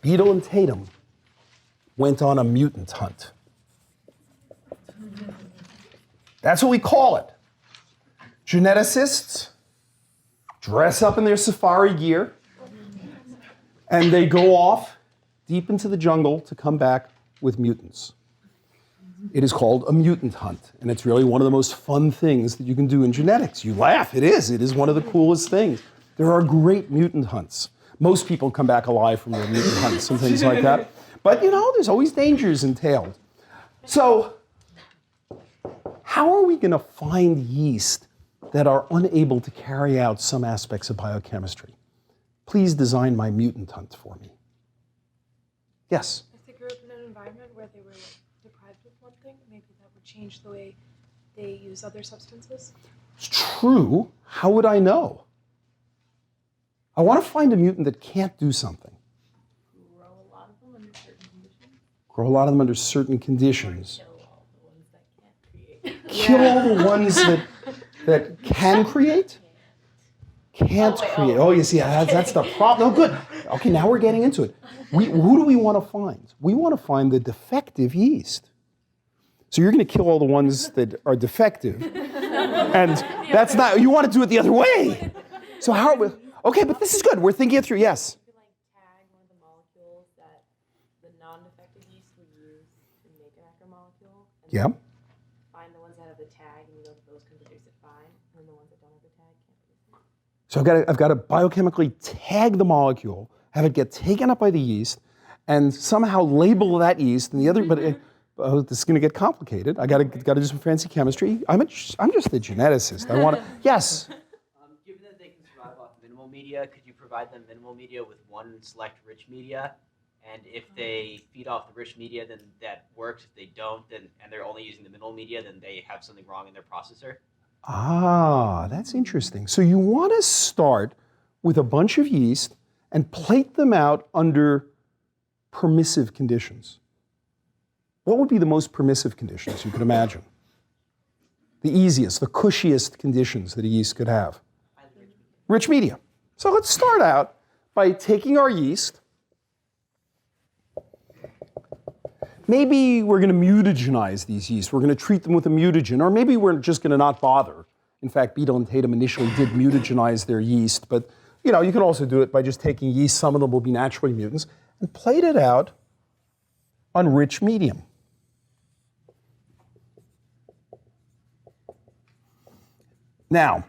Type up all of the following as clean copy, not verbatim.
Beadle and Tatum went on a mutant hunt. That's what we call it. Geneticists dress up in their safari gear, and they go off deep into the jungle to come back with mutants. It is called a mutant hunt, and it's really one of the most fun things that you can do in genetics. You laugh, it is one of the coolest things. There are great mutant hunts. Most people come back alive from their mutant hunts and things like that. But there's always dangers entailed. So, how are we going to find yeast that are unable to carry out some aspects of biochemistry? Please design my mutant hunt for me. Yes? If they grew up in an environment where they were deprived of one thing, maybe that would change the way they use other substances. It's true. How would I know? I want to find a mutant that can't do something. Grow a lot of them under certain conditions. Grow a lot of them under certain conditions. Kill all the ones that can't create. Kill all the ones that can create? Can't create. Oh, you see, that's the problem. No, good. Okay, now we're getting into it. Who do we want to find? We want to find the defective yeast. So you're going to kill all the ones that are defective. And that's not, you want to do it the other way. So how are we, okay, but this is good. We're thinking it through, yes. You could tag one of the molecules that the non-defective yeast would use to make a macromolecule. And Yeah. find the ones that have the tag, and those can produce it fine, and the ones that don't have the tag can't produce it. So I've got to biochemically tag the molecule, have it get taken up by the yeast, and somehow label that yeast and the other. But this is going to get complicated. I got to do some fancy chemistry. I'm just a geneticist. I want to. Yes. Given that they can survive off minimal media, could you provide them minimal media with one select rich media? And if they feed off the rich media, then that works. If they don't, then and they're only using the minimal media, then they have something wrong in their processor. Ah, that's interesting. So you want to start with a bunch of yeast and plate them out under permissive conditions. What would be the most permissive conditions you could imagine? The easiest, the cushiest conditions that a yeast could have. Rich media. So let's start out by taking our yeast. Maybe we're going to mutagenize these yeast. We're going to treat them with a mutagen, or maybe we're just going to not bother. In fact, Beadle and Tatum initially did mutagenize their yeast, but you could also do it by just taking yeast. Some of them will be naturally mutants, and plate it out on rich medium. Now,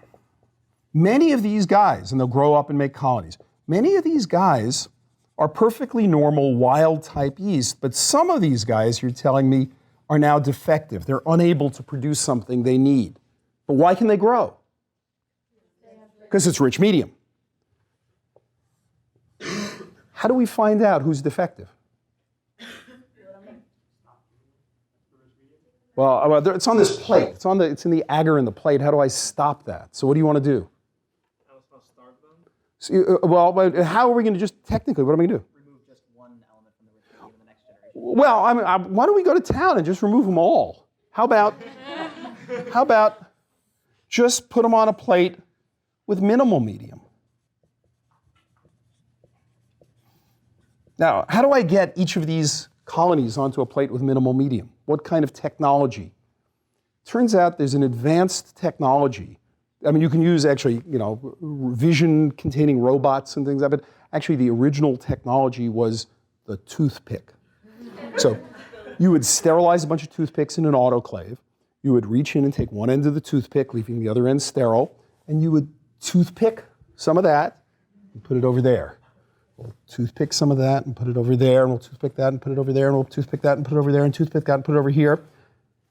many of these guys, and they'll grow up and make colonies, many of these guys are perfectly normal wild type yeast, but some of these guys, you're telling me, are now defective. They're unable to produce something they need. But why can they grow? Because it's rich medium. How do we find out who's defective? Well, it's on this plate. It's in the agar in the plate. How do I stop that? So what do you want to do? So, how are we going to just technically? What am I going to do? Remove just one element from the rich media in the next generation. Well, why don't we go to town and just remove them all? How about just put them on a plate with minimal medium? Now, how do I get each of these colonies onto a plate with minimal medium? What kind of technology? Turns out there's an advanced technology. I mean, you can use actually, vision-containing robots and things like that, but actually the original technology was the toothpick. So you would sterilize a bunch of toothpicks in an autoclave. You would reach in and take one end of the toothpick, leaving the other end sterile, and you would toothpick some of that and put it over there. We'll toothpick some of that and put it over there, and we'll toothpick that and put it over there, and we'll toothpick that and put it over there, and toothpick that and put it over here.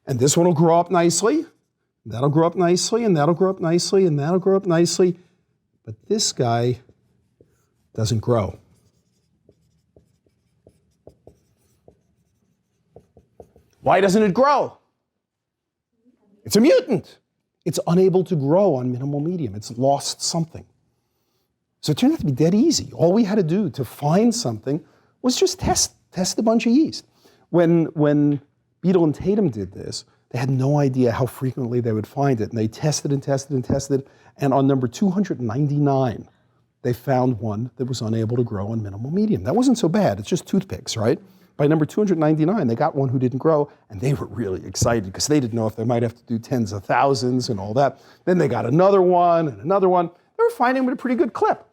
And this one will grow up nicely. That'll grow up nicely, and that'll grow up nicely, and that'll grow up nicely. But this guy doesn't grow. Why doesn't it grow? It's a mutant. It's unable to grow on minimal medium. It's lost something. So it turned out to be dead easy. All we had to do to find something was just test a bunch of yeast. When Beadle and Tatum did this, they had no idea how frequently they would find it. And they tested and tested and tested. And on number 299, they found one that was unable to grow on minimal medium. That wasn't so bad. It's just toothpicks, right? By number 299, they got one who didn't grow, and they were really excited because they didn't know if they might have to do tens of thousands and all that. Then they got another one and another one. They were finding him at a pretty good clip.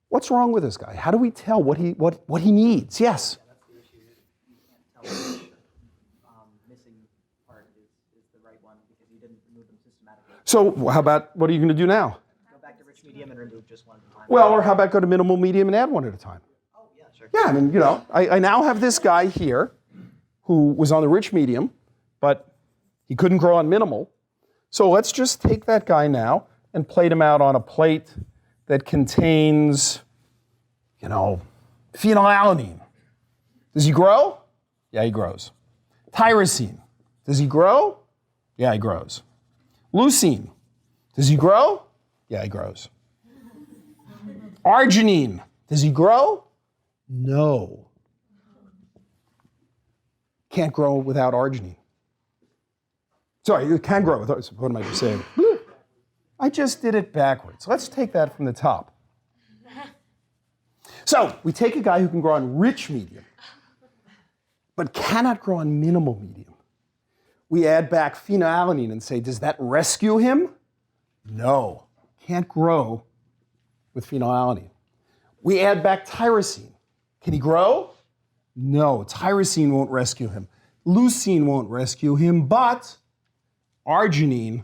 What's wrong with this guy? How do we tell what he needs? Yes? That's the issue. You can't tell which missing part is the right one because you didn't remove them systematically. So how about, what are you going to do now? Go back to rich medium and remove just one at a time. Well, or how about go to minimal medium and add one at a time? Oh, yeah, sure. Yeah, I mean, I now have this guy here who was on the rich medium, but he couldn't grow on minimal. So let's just take that guy now and plate him out on a plate that contains, phenylalanine. Does he grow? Yeah, he grows. Tyrosine. Does he grow? Yeah, he grows. Leucine. Does he grow? Yeah, he grows. Arginine. Does he grow? No. Can't grow without arginine. Sorry, it can grow without, what am I just saying? I just did it backwards. Let's take that from the top. So we take a guy who can grow on rich medium, but cannot grow on minimal medium. We add back phenylalanine and say, does that rescue him? No, can't grow with phenylalanine. We add back tyrosine. Can he grow? No, tyrosine won't rescue him. Leucine won't rescue him, but arginine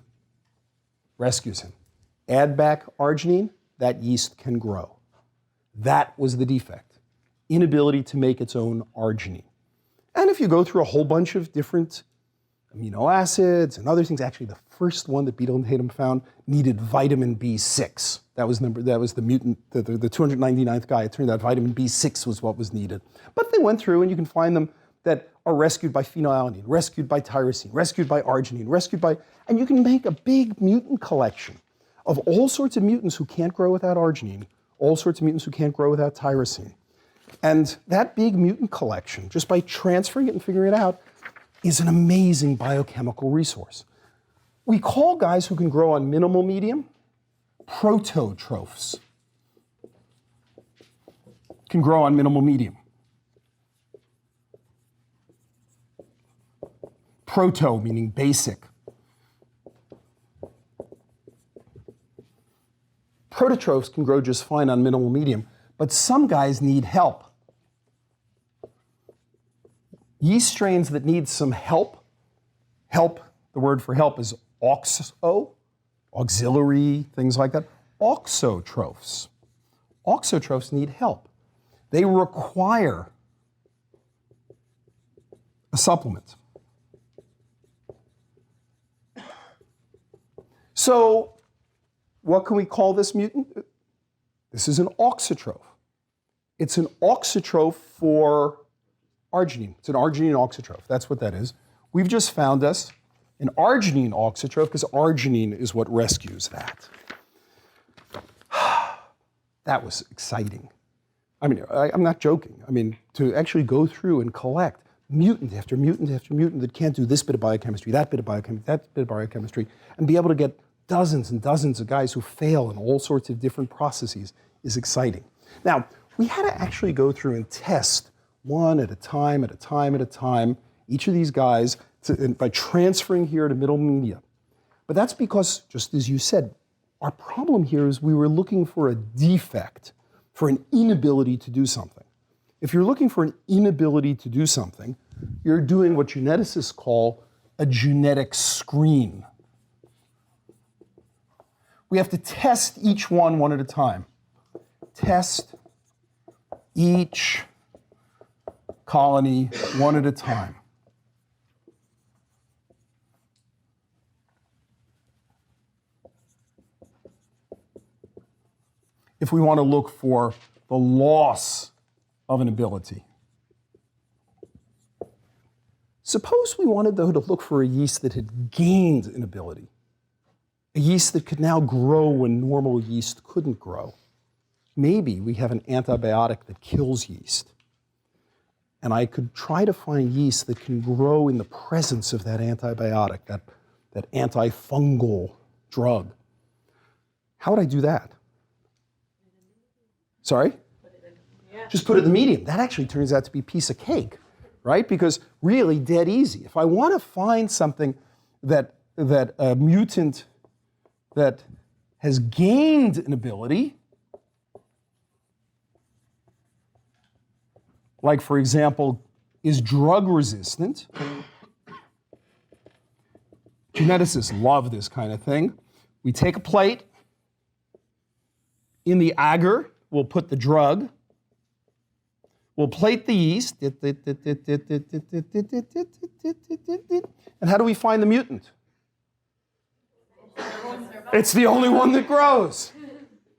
rescues him. Add back arginine, that yeast can grow. That was the defect. Inability to make its own arginine. And if you go through a whole bunch of different amino acids and other things, actually the first one that Beadle and Tatum found needed vitamin B6. That was the mutant, the 299th guy. It turned out vitamin B6 was what was needed. But they went through and you can find them that are rescued by phenylalanine, rescued by tyrosine, rescued by arginine, and you can make a big mutant collection of all sorts of mutants who can't grow without arginine, all sorts of mutants who can't grow without tyrosine. And that big mutant collection, just by transferring it and figuring it out, is an amazing biochemical resource. We call guys who can grow on minimal medium prototrophs. Can grow on minimal medium. Proto meaning basic. Prototrophs can grow just fine on minimal medium, but some guys need help. Yeast strains that need some help, the word for help is auxo, auxiliary, things like that. Auxotrophs. Auxotrophs need help. They require a supplement. So, what can we call this mutant? This is an auxotroph. It's an auxotroph for arginine. It's an arginine auxotroph. That's what that is. We've just found us an arginine auxotroph because arginine is what rescues that. That was exciting. I mean, I'm not joking. I mean, to actually go through and collect mutant after mutant after mutant that can't do this bit of biochemistry, that bit of biochemistry, that bit of biochemistry, and be able to get dozens and dozens of guys who fail in all sorts of different processes is exciting. Now, we had to actually go through and test one at a time, at a time, at a time, each of these guys by transferring here to middle media. But that's because, just as you said, our problem here is we were looking for a defect, for an inability to do something. If you're looking for an inability to do something, you're doing what geneticists call a genetic screen. We have to test each one at a time. Test each colony one at a time. If we want to look for the loss of an ability. Suppose we wanted, though, to look for a yeast that had gained an ability, a yeast that could now grow when normal yeast couldn't grow. Maybe we have an antibiotic that kills yeast, and I could try to find yeast that can grow in the presence of that antibiotic, that antifungal drug. How would I do that? Sorry? Just put it in the medium. That actually turns out to be a piece of cake, right? Because really dead easy. If I want to find something that a mutant that has gained an ability, like for example, is drug resistant. Geneticists love this kind of thing. We take a plate. In the agar, we'll put the drug. We'll plate the yeast. And how do we find the mutant? It's the only one that grows.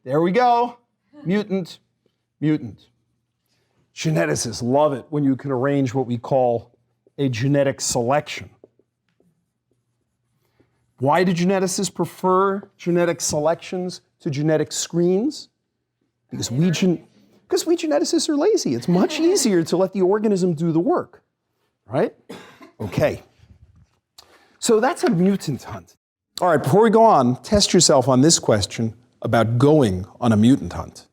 There we go. Mutant, mutant. Geneticists love it when you can arrange what we call a genetic selection. Why do geneticists prefer genetic selections to genetic screens? Because we geneticists are lazy. It's much easier to let the organism do the work, right? Okay. So that's a mutant hunt. All right, before we go on, test yourself on this question about going on a mutant hunt.